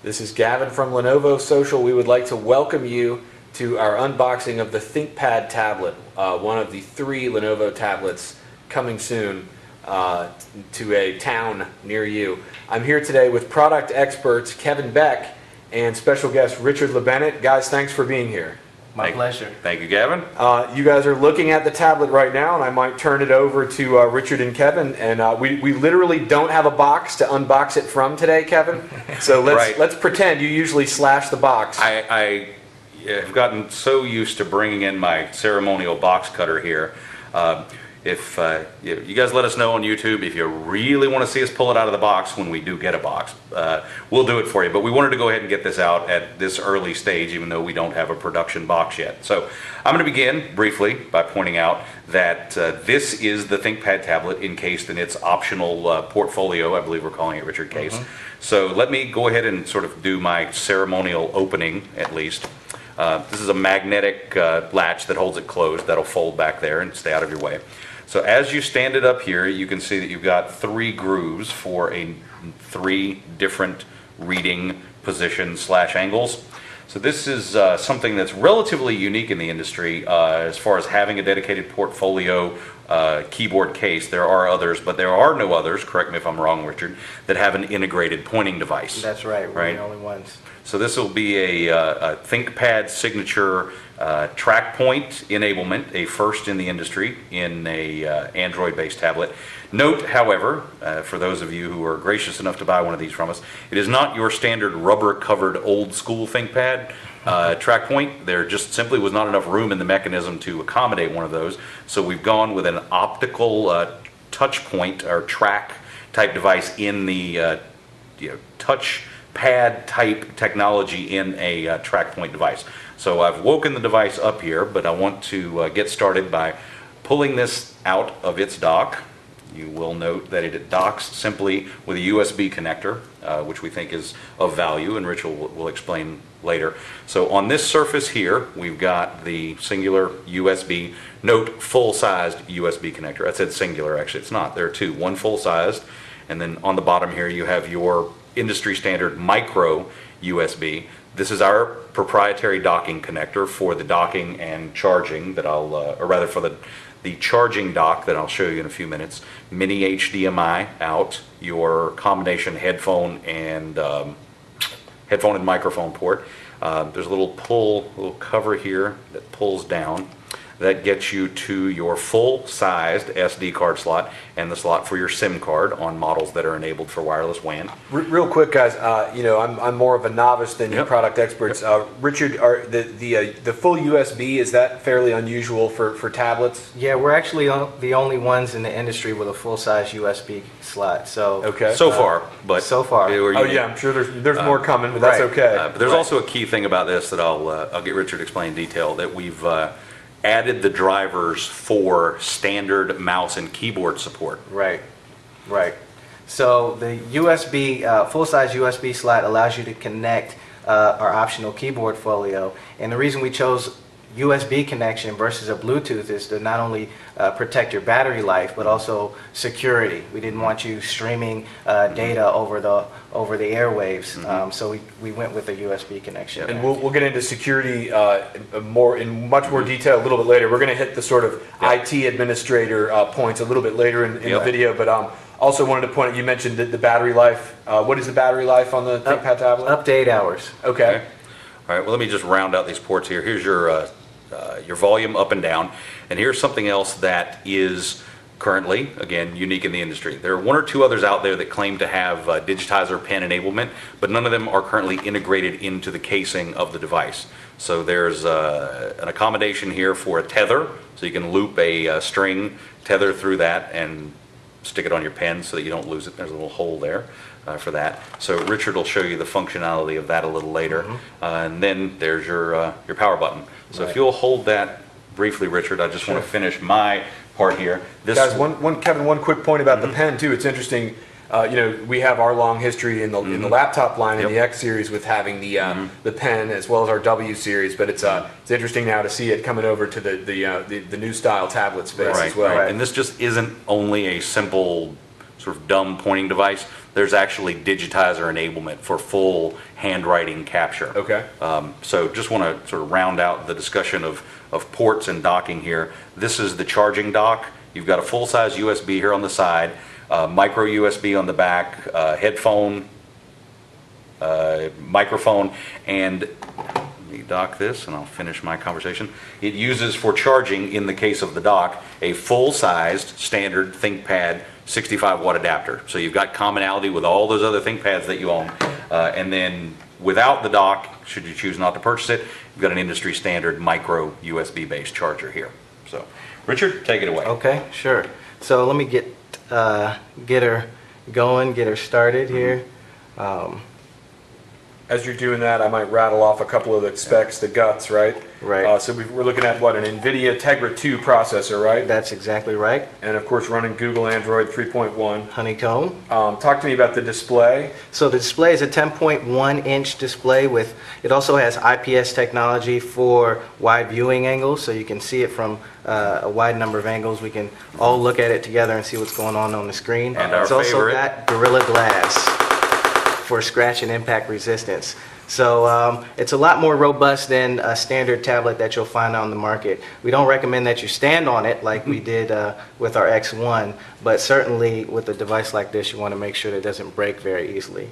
This is Gavin from Lenovo Social. We would like to welcome you to our unboxing of the ThinkPad tablet, one of the 3 Lenovo tablets coming soon to a town near you. I'm here today with product experts Kevin Beck and special guest Richard LeBennett. Guys, thanks for being here. My pleasure. Thank you, Gavin. You guys are looking at the tablet right now, and I might turn it over to Richard and Kevin. And we literally don't have a box to unbox it from today, Kevin. So let's pretend you usually slash the box. I have gotten so used to bringing in my ceremonial box cutter here. If you guys let us know on YouTube if you really want to see us pull it out of the box when we do get a box, we'll do it for you. But we wanted to go ahead and get this out at this early stage, even though we don't have a production box yet. So I'm going to begin briefly by pointing out that this is the ThinkPad tablet encased in its optional portfolio. I believe we're calling it Richard case. So let me go ahead and sort of do my ceremonial opening at least. This is a magnetic latch that holds it closed. That'll fold back there and stay out of your way. So as you stand it up here, you can see that you've got 3 grooves for 3 different reading positions / angles. So this is something that's relatively unique in the industry as far as having a dedicated portfolio keyboard case. There are others, but there are no others, correct me if I'm wrong, Richard, that have an integrated pointing device. That's right, we're the only ones. So this will be a ThinkPad signature track point enablement, a first in the industry in a Android-based tablet. Note, however, for those of you who are gracious enough to buy one of these from us, it is not your standard rubber-covered old-school ThinkPad track point. There just simply was not enough room in the mechanism to accommodate one of those, so we've gone with an optical touch point or track type device in the touch pad type technology in a track point device. So I've woken the device up here, but I want to get started by pulling this out of its dock. You will note that it docks simply with a USB connector, which we think is of value, and Rich will explain later. So on this surface here, we've got the singular USB, note full-sized USB connector. I said singular, actually it's not. There are 2, one full-sized, and then on the bottom here you have your industry standard micro USB. This is our proprietary docking connector for the docking and charging that I'll, or rather for the charging dock that I'll show you in a few minutes. Mini HDMI out, your combination headphone and microphone port. There's a little cover here that pulls down. That gets you to your full-sized SD card slot and the slot for your SIM card on models that are enabled for wireless WAN. Real quick, guys, I'm more of a novice than you product experts. Richard, the full USB, is that fairly unusual for tablets? Yeah, we're actually the only ones in the industry with a full-size USB slot. So so far, but so far. Oh yeah, I'm sure there's more coming, but that's okay. But there's also a key thing about this that I'll get Richard to explain in detail, that we've added the drivers for standard mouse and keyboard support. Right. So the USB, full-size USB slot allows you to connect our optional keyboard folio, and the reason we chose USB connection versus a Bluetooth is to not only protect your battery life, but also security. We didn't want you streaming data over the airwaves, so we went with a USB connection. And we'll get into security in much more detail a little bit later. We're going to hit the sort of IT administrator points a little bit later in the video, but also wanted to point out, you mentioned the battery life. What is the battery life on the ThinkPad tablet? Up to 8 hours. Okay. All right, well, let me just round out these ports here. Here's your volume up and down, and here's something else that is currently, again, unique in the industry. There are 1 or 2 others out there that claim to have digitizer pen enablement, but none of them are currently integrated into the casing of the device. So there's an accommodation here for a tether, so you can loop a string tether through that and stick it on your pen so that you don't lose it. There's a little hole there for that. So Richard will show you the functionality of that a little later. And then there's your power button. So if you'll hold that briefly, Richard, I just want to finish my part here. Guys, Kevin, one quick point about the pen too. It's interesting. We have our long history in the laptop line in the X series with having the pen as well as our W series, but it's interesting now to see it coming over to the new style tablet space as well. And this just isn't only a simple sort of dumb pointing device. There's actually digitizer enablement for full handwriting capture. Okay. So just want to sort of round out the discussion of ports and docking here. This is the charging dock. You've got a full-size USB here on the side, micro USB on the back, headphone, microphone, and let me dock this and I'll finish my conversation. It uses for charging, in the case of the dock, a full-sized standard ThinkPad 65-watt adapter. So you've got commonality with all those other ThinkPads that you own. And then without the dock, should you choose not to purchase it, you've got an industry standard micro USB-based charger here. So, Richard, take it away. Okay, sure. So let me get her going, get her started here. As you're doing that, I might rattle off a couple of the specs, the guts, right? Right. So we're looking at what, an NVIDIA Tegra 2 processor, right? That's exactly right. And of course running Google Android 3.1. Honeycomb. Talk to me about the display. So the display is a 10.1-inch display with, it also has IPS technology for wide viewing angles, so you can see it from a wide number of angles. We can all look at it together and see what's going on the screen. And our it's also favorite. got Gorilla Glass for scratch and impact resistance. So it's a lot more robust than a standard tablet that you'll find on the market. We don't recommend that you stand on it like we did with our X1, but certainly with a device like this, you want to make sure that it doesn't break very easily.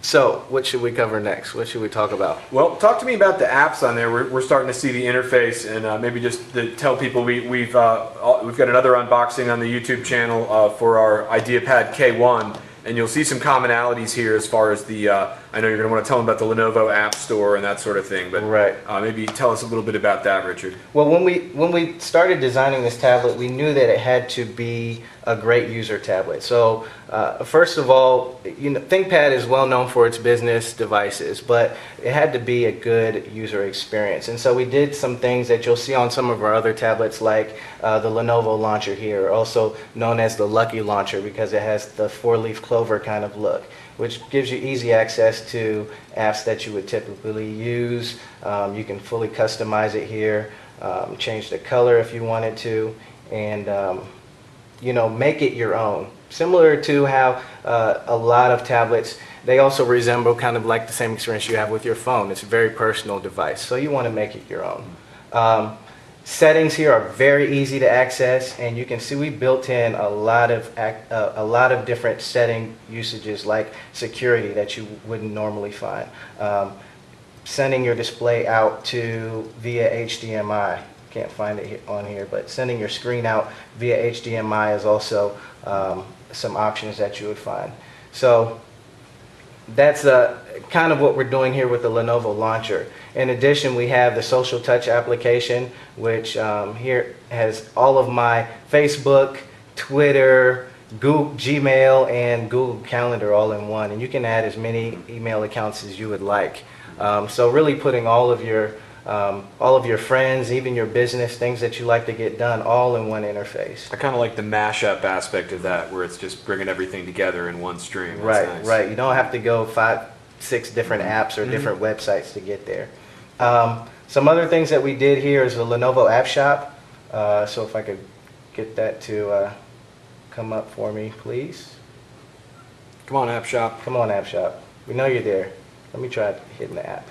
So what should we cover next? What should we talk about? Well, talk to me about the apps on there. We're starting to see the interface, and maybe just to tell people we've got another unboxing on the YouTube channel for our IdeaPad K1. And you'll see some commonalities here as far as the, I know you're going to want to tell them about the Lenovo App Store and that sort of thing, but right. Maybe tell us a little bit about that, Richard. Well, when we started designing this tablet, we knew that it had to be a great user tablet. So first of all, ThinkPad is well known for its business devices, but it had to be a good user experience. And so we did some things that you'll see on some of our other tablets, like the Lenovo launcher here, also known as the Lucky Launcher because it has the four-leaf clover kind of look, which gives you easy access to apps that you would typically use. You can fully customize it here, change the color if you wanted to, and make it your own. Similar to how a lot of tablets, they also resemble kind of like the same experience you have with your phone. It's a very personal device, so you want to make it your own. Settings here are very easy to access, and you can see we built in a lot of different setting usages like security that you wouldn't normally find. Sending your display out to via HDMI. Can't find it on here, but sending your screen out via HDMI is also some options that you would find. So that's kind of what we're doing here with the Lenovo launcher. In addition, we have the Social Touch application, which here has all of my Facebook, Twitter, Google, Gmail, and Google Calendar all in one. And you can add as many email accounts as you would like. So really putting all of your friends, even your business, things that you like to get done, all in one interface. I kind of like the mashup aspect of that, where it's just bringing everything together in one stream. That's Right, nice. right. You don't have to go 5, 6 different apps or different websites to get there. Some other things that we did here is the Lenovo App Shop. So if I could get that to come up for me, please. Come on, App Shop. Come on, App Shop. We know you're there. Let me try hitting the app.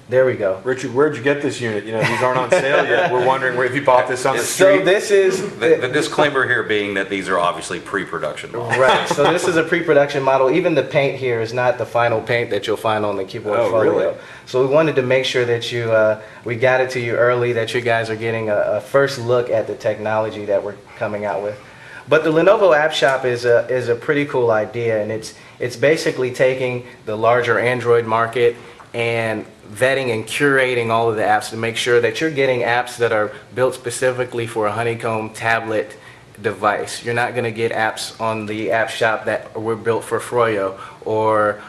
There we go. Richard, where'd you get this unit? These aren't on sale yet. We're wondering if you bought this on the So street. this is The disclaimer here being that these are obviously pre-production models. right. So this is a pre-production model. Even the paint here is not the final paint that you'll find on the keyboard Oh, folio. really? So we wanted to make sure that we got it to you early, that you guys are getting a first look at the technology that we're coming out with. But the Lenovo App Shop is a pretty cool idea, and it's basically taking the larger Android market and vetting and curating all of the apps to make sure that you're getting apps that are built specifically for a Honeycomb tablet device. You're not going to get apps on the App Shop that were built for Froyo or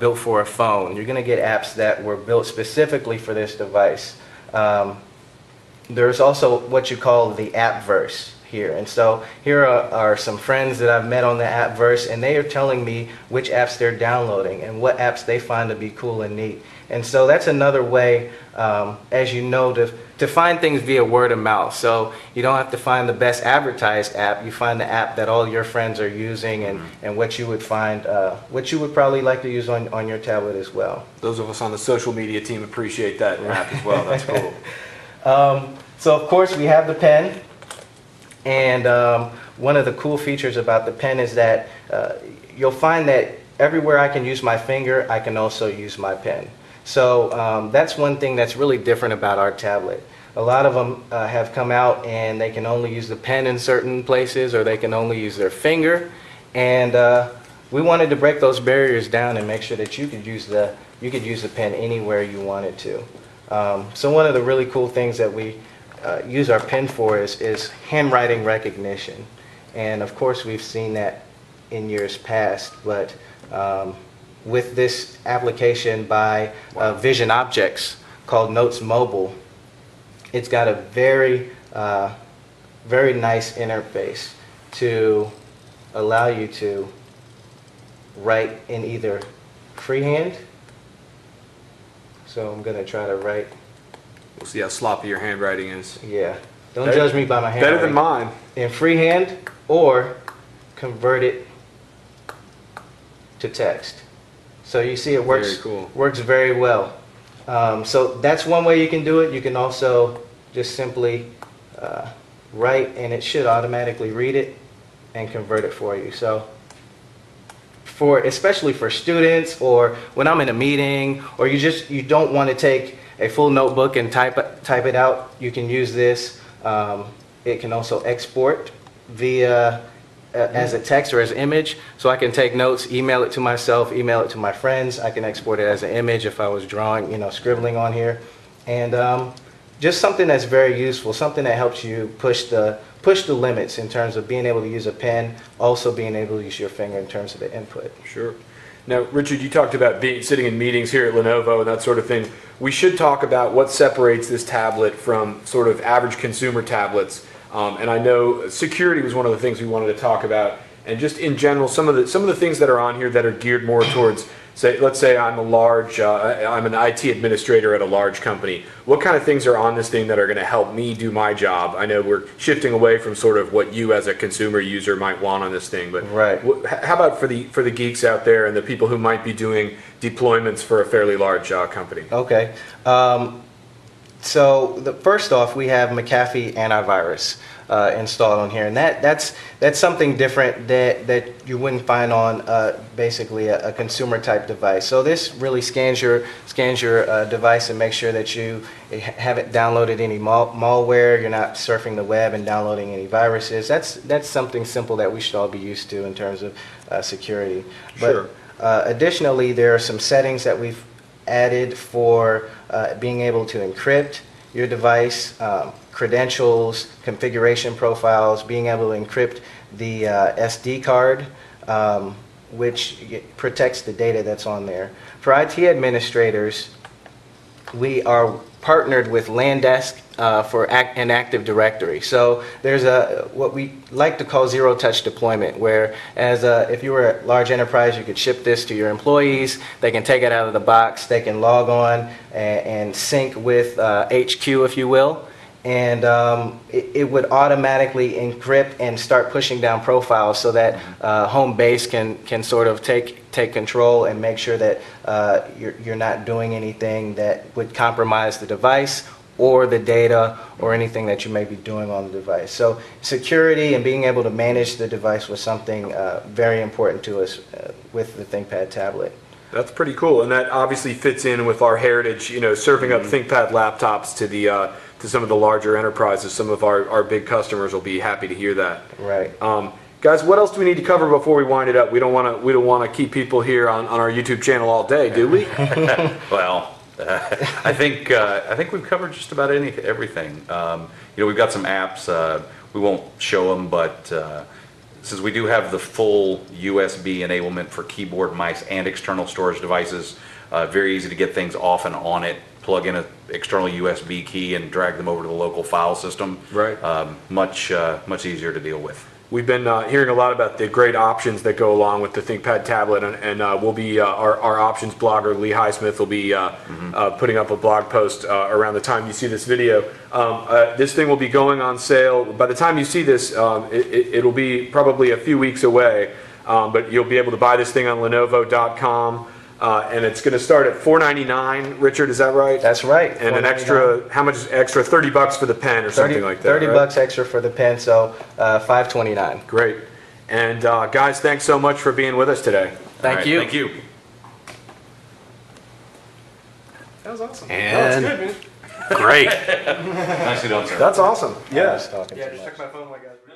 built for a phone. You're going to get apps that were built specifically for this device. There's also what you call the Appverse here. And so here are some friends that I've met on the appverse, and they are telling me which apps they're downloading and what apps they find to be cool and neat. And so that's another way, as you know, to find things via word of mouth. So you don't have to find the best advertised app. You find the app that all your friends are using, and what you would find, what you would probably like to use on your tablet as well. Those of us on the social media team appreciate that app as well. That's cool. So of course we have the pen, and one of the cool features about the pen is that you'll find that everywhere I can use my finger, I can also use my pen. So that's one thing that's really different about our tablet. A lot of them have come out and they can only use the pen in certain places, or they can only use their finger, and we wanted to break those barriers down and make sure that you could use the pen anywhere you wanted to. So one of the really cool things that we use our pen for is handwriting recognition, and of course we've seen that in years past, but with this application by Vision Objects called Notes Mobile, it's got a very nice interface to allow you to write in either freehand. So I'm going to try to write. We'll see how sloppy your handwriting is. Yeah. Don't judge me by my handwriting. Better than mine. In freehand, or convert it to text. So you see it works, Very cool. works very well. So that's one way you can do it. You can also just simply write, and it should automatically read it and convert it for you. So especially for students, or when I'm in a meeting, or you don't want to take a full notebook and type it out, you can use this. It can also export via as a text or as an image, so I can take notes, email it to myself, email it to my friends. I can export it as an image if I was drawing, scribbling on here, and just something that's very useful, something that helps you push the limits in terms of being able to use a pen, also being able to use your finger in terms of the input. Sure. Now, Richard, you talked about sitting in meetings here at Lenovo and that sort of thing. We should talk about what separates this tablet from sort of average consumer tablets. And I know security was one of the things we wanted to talk about, and just in general, some of the things that are on here that are geared more towards, let's say I'm I'm an IT administrator at a large company. What kind of things are on this thing that are going to help me do my job? I know we're shifting away from sort of what you as a consumer user might want on this thing, but right. How about for the geeks out there and the people who might be doing deployments for a fairly large company? Okay. So first off, we have McAfee antivirus installed on here, and that's something different that you wouldn't find on basically a consumer type device. So this really scans your device and makes sure that you haven't downloaded any malware, you're not surfing the web and downloading any viruses. That's something simple that we should all be used to in terms of security. Sure. But additionally, there are some settings that we've added for being able to encrypt your device, credentials, configuration profiles, being able to encrypt the SD card, which protects the data that's on there. For IT administrators, we are partnered with Landesk for an Active Directory. So there's what we like to call zero-touch deployment, where if you were a large enterprise, you could ship this to your employees. They can take it out of the box. They can log on and sync with HQ, if you will. And it would automatically encrypt and start pushing down profiles so that home base can sort of take control and make sure that you're not doing anything that would compromise the device or the data or anything that you may be doing on the device. So security and being able to manage the device was something very important to us with the ThinkPad tablet. That's pretty cool, and that obviously fits in with our heritage, serving up ThinkPad laptops to some of the larger enterprises. Some of our big customers will be happy to hear that. Right. Guys, what else do we need to cover before we wind it up? We don't want to keep people here on our YouTube channel all day, do we? Well, I think we've covered just about everything. We've got some apps. We won't show them, but since we do have the full USB enablement for keyboard, mice, and external storage devices, very easy to get things off and on it. Plug in an external USB key and drag them over to the local file system. Right. Much easier to deal with. We've been hearing a lot about the great options that go along with the ThinkPad tablet, and we'll be our options blogger Lee Highsmith will be putting up a blog post around the time you see this video. This thing will be going on sale by the time you see this. It'll be probably a few weeks away, but you'll be able to buy this thing on Lenovo.com. And it's going to start at $499. Richard, is that right? That's right. And an extra, how much is extra? $30 for the pen or something like that. $30 right? extra for the pen, so $529. Great. And guys, thanks so much for being with us today. Thank you. Thank you. That was awesome. And that was good, man. great. Nicely done, sir. That's awesome. I was talking Yeah, too just much. check my phone like I.